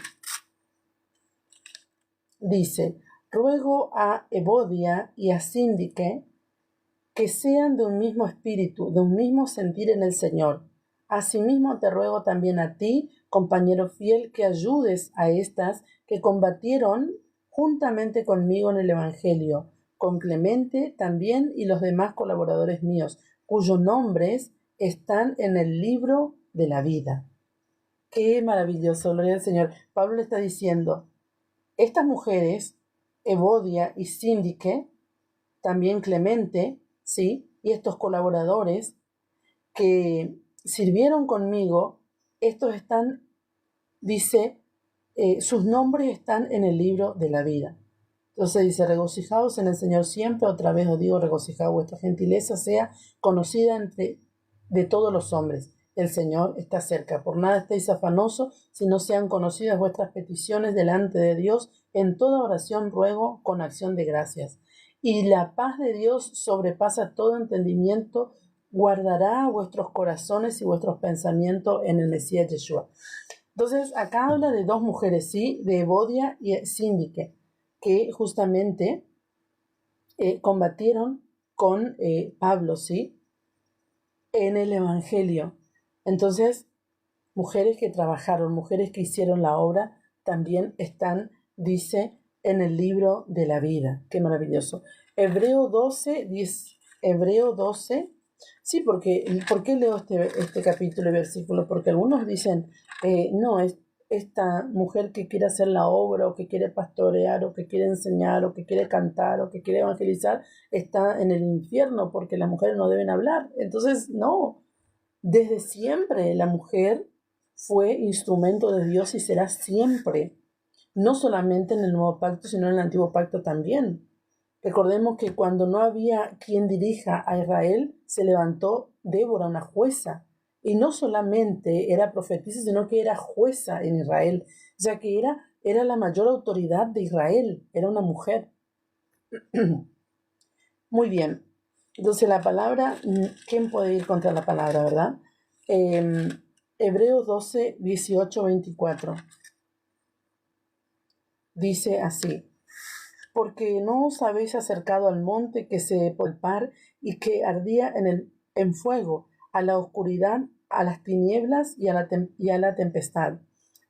Dice, ruego a Evodia y a Síndique que sean de un mismo espíritu, de un mismo sentir en el Señor. Asimismo te ruego también a ti, compañero fiel, que ayudes a estas que combatieron juntamente conmigo en el Evangelio, con Clemente también y los demás colaboradores míos, cuyos nombres están en el libro de la vida. Qué maravilloso, gloria al Señor. Pablo le está diciendo, estas mujeres, Evodia y Síndique, también Clemente, ¿sí? Y estos colaboradores que sirvieron conmigo, estos están, dice, sus nombres están en el libro de la vida. Entonces dice, regocijaos en el Señor siempre, otra vez os digo, regocijaos, vuestra gentileza sea conocida de todos los hombres. el Señor está cerca. Por nada estéis afanosos, si no sean conocidas vuestras peticiones delante de Dios. En toda oración ruego con acción de gracias. Y la paz de Dios sobrepasa todo entendimiento, guardará vuestros corazones y vuestros pensamientos en el Mesías Yeshua. Entonces, acá habla de dos mujeres, ¿sí? De Evodia y Síndique, que justamente combatieron con Pablo, ¿sí? En el Evangelio. Entonces, mujeres que trabajaron, mujeres que hicieron la obra, también están, dice, en el libro de la vida. Qué maravilloso. Hebreo 12, 10, Hebreo 12. Sí, porque, ¿por qué leo este capítulo y versículo? Porque algunos dicen, no, es esta mujer que quiere hacer la obra, o que quiere pastorear, o que quiere enseñar, o que quiere cantar, o que quiere evangelizar, está en el infierno porque las mujeres no deben hablar. Entonces, no, desde siempre la mujer fue instrumento de Dios y será siempre, no solamente en el Nuevo Pacto, sino en el Antiguo Pacto también. Recordemos que cuando no había quien dirija a Israel, se levantó Débora, una jueza, y no solamente era profetisa, sino que era jueza en Israel, ya que era la mayor autoridad de Israel, era una mujer. Muy bien, entonces la palabra, ¿quién puede ir contra la palabra, verdad? Hebreos 12, 18, 24. Dice así: porque no os habéis acercado al monte que se palpar y que ardía en fuego, a la oscuridad, a las tinieblas y a la tempestad,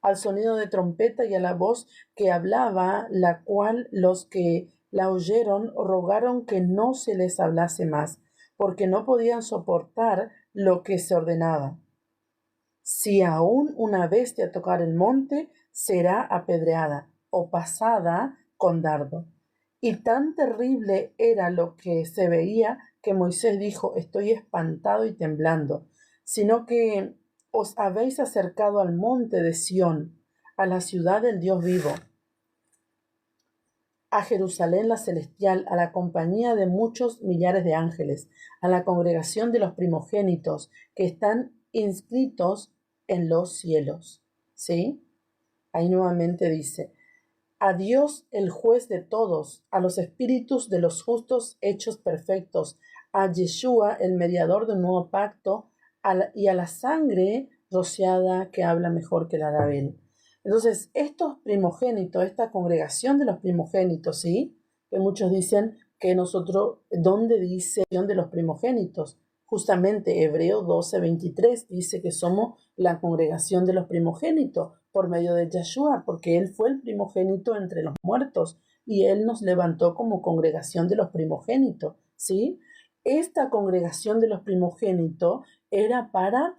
al sonido de trompeta y a la voz que hablaba, la cual los que la oyeron rogaron que no se les hablase más, porque no podían soportar lo que se ordenaba. Si aún una bestia tocar el monte, será apedreada o pasada con dardo. Y tan terrible era lo que se veía que Moisés dijo: estoy espantado y temblando, sino que os habéis acercado al monte de Sión, a la ciudad del Dios vivo, a Jerusalén la celestial, a la compañía de muchos millares de ángeles, a la congregación de los primogénitos que están inscritos en los cielos. ¿Sí? Ahí nuevamente dice: a Dios el juez de todos, a los espíritus de los justos hechos perfectos, a Yeshua el mediador del nuevo pacto, y a la sangre rociada que habla mejor que la de Abel. Entonces, estos primogénitos, esta congregación de los primogénitos, ¿sí? Que muchos dicen que nosotros, ¿dónde dice de los primogénitos? Justamente Hebreo 12:23 dice que somos la congregación de los primogénitos por medio de Yeshua, porque Él fue el primogénito entre los muertos y Él nos levantó como congregación de los primogénitos, ¿sí? Esta congregación de los primogénitos era para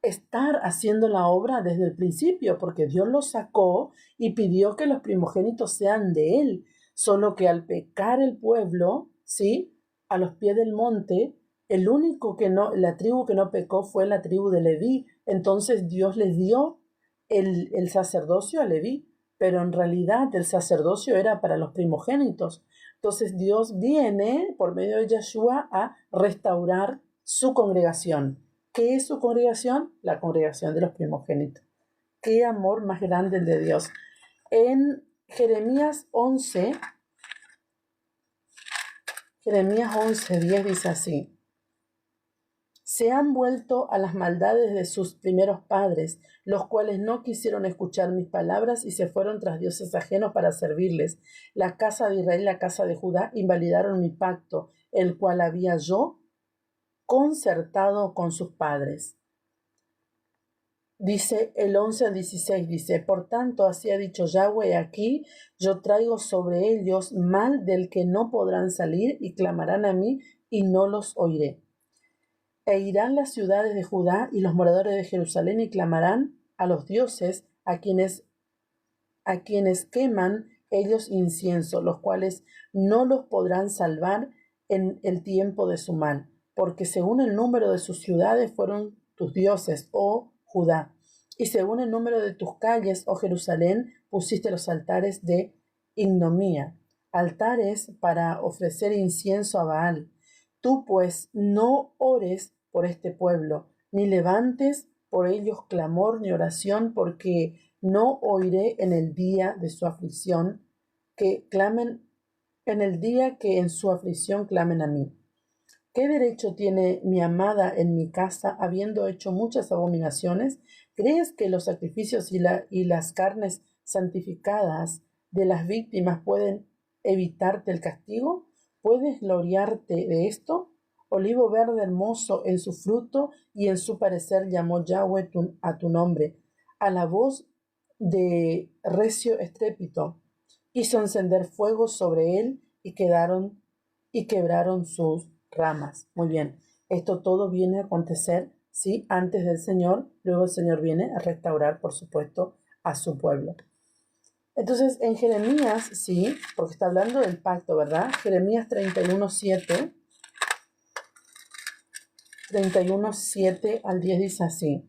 estar haciendo la obra desde el principio, porque Dios los sacó y pidió que los primogénitos sean de Él, solo que al pecar el pueblo, ¿sí? A los pies del monte, el único que no, la tribu que no pecó fue la tribu de Leví. Entonces Dios les dio el sacerdocio a Leví, pero en realidad el sacerdocio era para los primogénitos. Entonces Dios viene por medio de Yeshua a restaurar su congregación. ¿Qué es su congregación? La congregación de los primogénitos. ¡Qué amor más grande el de Dios! En Jeremías 11, 10 dice así: se han vuelto a las maldades de sus primeros padres, los cuales no quisieron escuchar mis palabras y se fueron tras dioses ajenos para servirles. La casa de Israel y la casa de Judá invalidaron mi pacto, el cual había yo concertado con sus padres. Dice el 11 al 16, dice: por tanto, así ha dicho Yahweh, aquí yo traigo sobre ellos mal del que no podrán salir, y clamarán a mí y no los oiré. E irán las ciudades de Judá y los moradores de Jerusalén y clamarán a los dioses a quienes queman ellos incienso, los cuales no los podrán salvar en el tiempo de su mal, porque según el número de sus ciudades fueron tus dioses, oh Judá, y según el número de tus calles, oh Jerusalén, pusiste los altares de ignominia, altares para ofrecer incienso a Baal. Tú pues no ores por este pueblo, ni levantes por ellos clamor ni oración, porque no oiré en el día de su aflicción, que clamen en el día que en su aflicción clamen a mí. ¿Qué derecho tiene mi amada en mi casa, habiendo hecho muchas abominaciones? ¿Crees que los sacrificios y las carnes santificadas de las víctimas pueden evitarte el castigo? ¿Puedes gloriarte de esto? Olivo verde hermoso en su fruto y en su parecer llamó Yahweh a tu nombre. A la voz de recio estrépito hizo encender fuego sobre él y quebraron sus ramas. Muy bien, esto todo viene a acontecer, ¿sí? Antes del Señor, luego el Señor viene a restaurar, por supuesto, a su pueblo. Entonces, en Jeremías, sí, porque está hablando del pacto, ¿verdad? Jeremías 31:7 al 10 dice así.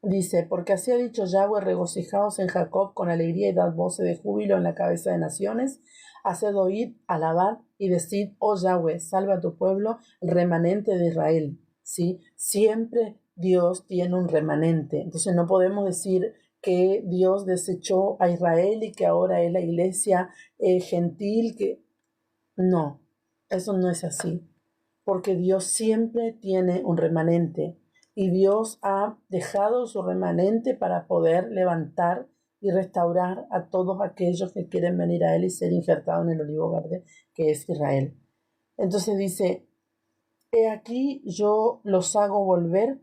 Dice, porque así ha dicho Yahweh, regocijaos en Jacob con alegría y dad voces de júbilo en la cabeza de naciones. Haced oír, alabad y decid, oh Yahweh, salva a tu pueblo, remanente de Israel. ¿Sí? Siempre Dios tiene un remanente. Entonces no podemos decir que Dios desechó a Israel y que ahora es la iglesia gentil. No, eso no es así. Porque Dios siempre tiene un remanente. Y Dios ha dejado su remanente para poder levantar y restaurar a todos aquellos que quieren venir a Él y ser injertados en el olivo verde, que es Israel. Entonces dice, he aquí yo los hago volver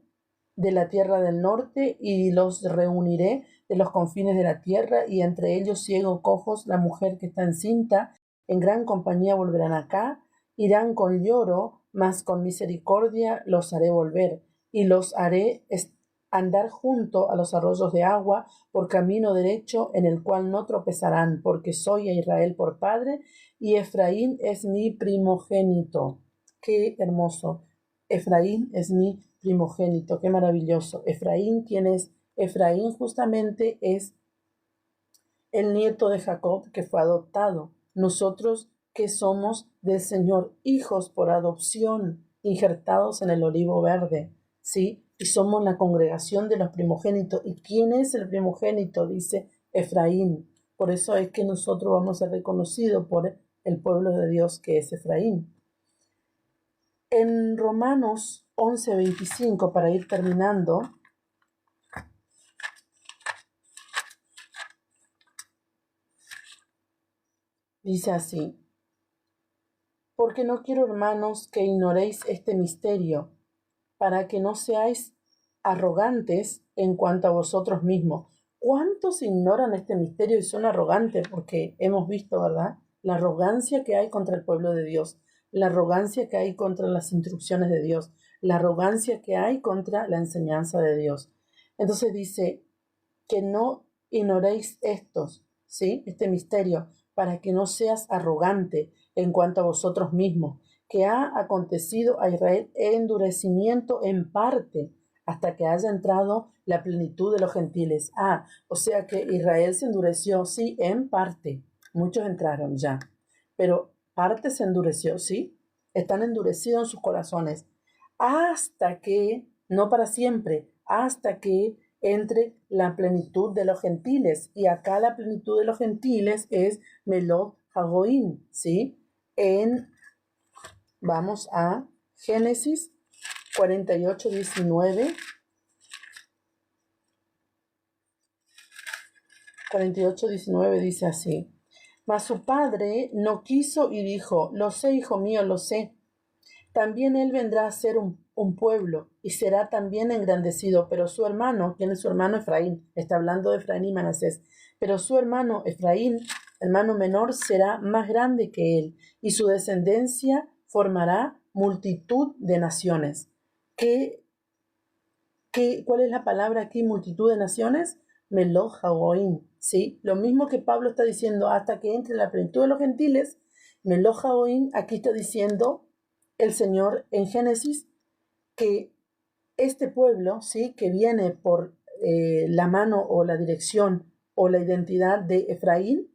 de la tierra del norte y los reuniré de los confines de la tierra, y entre ellos ciegos, cojos, la mujer que está encinta, en gran compañía volverán acá, irán con lloro, mas con misericordia los haré volver, y los haré andar junto a los arroyos de agua, por camino derecho en el cual no tropezarán, porque soy a Israel por padre, y Efraín es mi primogénito. Qué hermoso. Efraín es mi primogénito, qué maravilloso. Efraín, ¿quién es? Efraín justamente es el nieto de Jacob que fue adoptado. Nosotros que somos del Señor, hijos por adopción, injertados en el olivo verde, ¿sí? Y somos la congregación de los primogénitos. ¿Y quién es el primogénito? Dice Efraín. Por eso es que nosotros vamos a ser reconocidos por el pueblo de Dios que es Efraín. En Romanos 11:25, para ir terminando, dice así, porque no quiero, hermanos, que ignoréis este misterio, para que no seáis arrogantes en cuanto a vosotros mismos. ¿Cuántos ignoran este misterio y son arrogantes? Porque hemos visto, ¿verdad?, la arrogancia que hay contra el pueblo de Dios, la arrogancia que hay contra las instrucciones de Dios, la arrogancia que hay contra la enseñanza de Dios. Entonces dice que no ignoréis ¿sí? Este misterio, para que no seas arrogante en cuanto a vosotros mismos, que ha acontecido a Israel endurecimiento en parte, hasta que haya entrado la plenitud de los gentiles. O sea que Israel se endureció, sí, en parte. Muchos entraron ya, pero parte se endureció, sí. Están endurecidos en sus corazones, hasta que, no para siempre, hasta que entre la plenitud de los gentiles. Y acá la plenitud de los gentiles es Melot Hagoín, ¿sí? Vamos a Génesis 48:19. 48:19 dice así: mas su padre no quiso y dijo, lo sé, hijo mío, lo sé. También él vendrá a ser un pueblo y será también engrandecido, pero su hermano, ¿quién es su hermano? Efraín, está hablando de Efraín y Manasés, pero su hermano Efraín, hermano menor, será más grande que él, y su descendencia formará multitud de naciones. ¿Cuál es la palabra aquí, multitud de naciones? Melot Hagoín, ¿sí? Lo mismo que Pablo está diciendo, hasta que entre la plenitud de los gentiles. Melot Hagoín, aquí está diciendo el Señor en Génesis que este pueblo, ¿sí?, que viene por la mano o la dirección o la identidad de Efraín,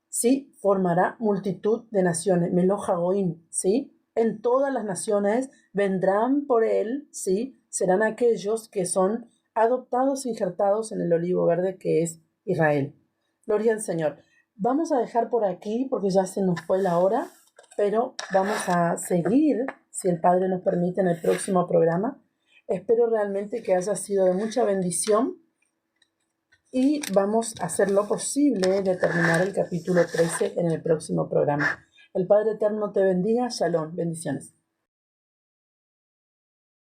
¿sí?, formará multitud de naciones, Melot Hagoín, ¿sí? en todas las naciones vendrán por él, ¿sí? Serán aquellos que son adoptados e injertados en el olivo verde que es Israel. Gloria al Señor. Vamos a dejar por aquí porque ya se nos fue la hora, pero vamos a seguir, si el Padre nos permite, en el próximo programa. Espero realmente que haya sido de mucha bendición y vamos a hacer lo posible de terminar el capítulo 13 en el próximo programa. El Padre Eterno te bendiga. Shalom. Bendiciones.